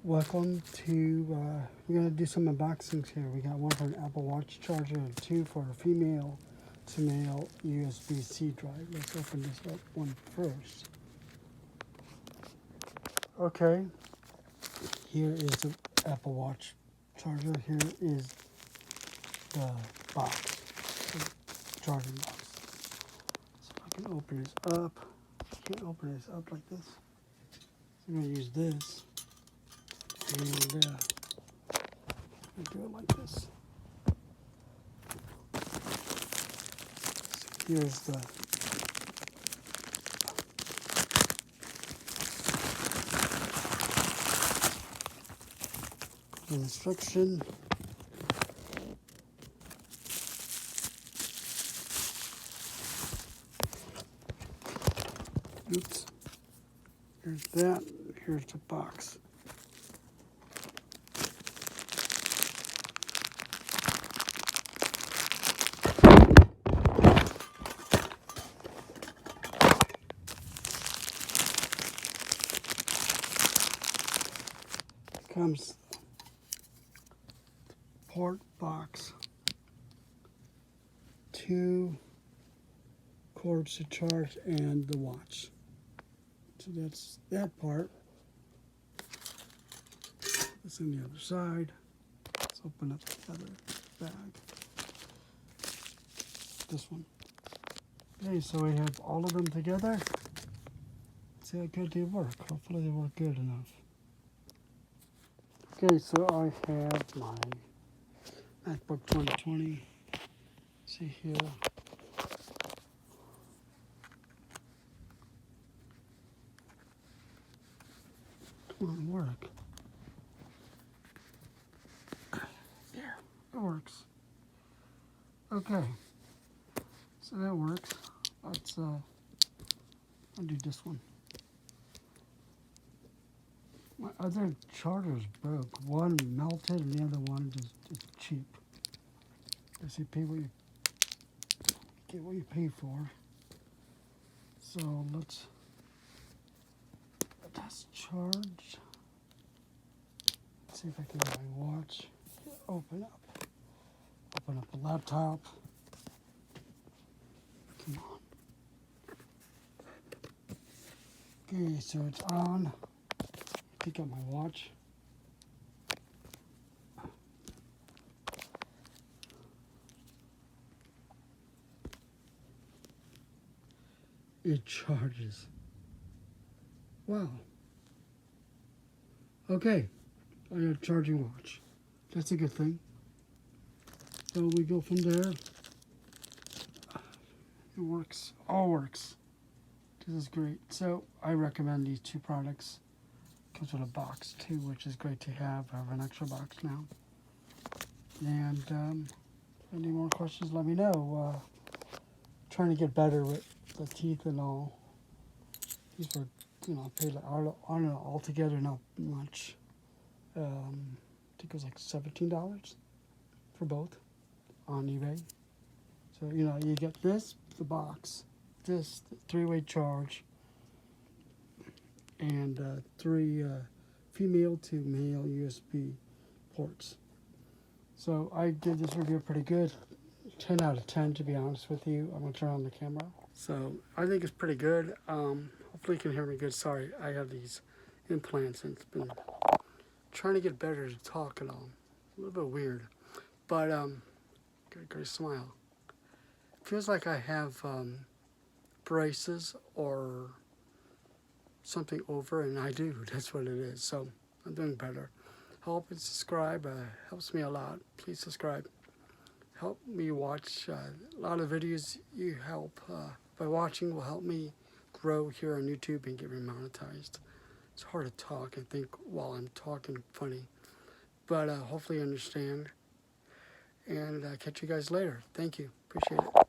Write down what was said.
Welcome to, we're going to do some unboxings here. We got one for an Apple Watch charger and two for a female to male USB-C drive. Let's open this up one first. Okay, here is the Apple Watch charger. Here is the box, the charging box. So I can open this up. I can't open this up like this. So I'm going to use this. And do it like this. So here's the instruction. Oops. Here's that. Here's the box. Comes the port box, 2 cords to charge, and the watch. So that's that part. That's on the other side. Let's open up the other bag. This one. Okay, so we have all of them together. Let's see how good they work. Hopefully they work good enough. Okay, so I have my MacBook 2020. See here. Come on, work. There, it works. Okay, so that works. Let's I'll do this one. My other chargers broke. One melted and the other one just cheap. Guess you pay what you get what you pay for. So let's get this charged. Let's see if I can get my watch. Open up. Open up the laptop. Come on. Okay, so it's on. Pick up my watch. It charges. Wow. Okay, I got a charging watch. That's a good thing. So we go from there. It works. All works. This is great. So I recommend these 2 products. Comes with a box too, which is great to have. I have an extra box now. And any more questions, let me know. Trying to get better with the teeth and all. These were, paid like, I don't know, altogether not much. I think it was like $17 for both on eBay. So, you get this, the box, this, the 3-way charge, and 3 female to male USB ports. So I did this review pretty good. 10 out of 10 to be honest with you. I'm going to turn on the camera. So I think it's pretty good. Hopefully you can hear me good. Sorry, I have these implants and it's been trying to get better to talk and all. A little bit weird. But got a great smile. Feels like I have braces or something over, and I do. That's what it is. So I'm doing better. Help and subscribe. Helps me a lot. Please subscribe. Help me watch a lot of videos you help by watching will help me grow here on YouTube and get monetized. It's hard to talk and think while I'm talking funny, but hopefully you understand. And catch you guys later. Thank you. Appreciate it.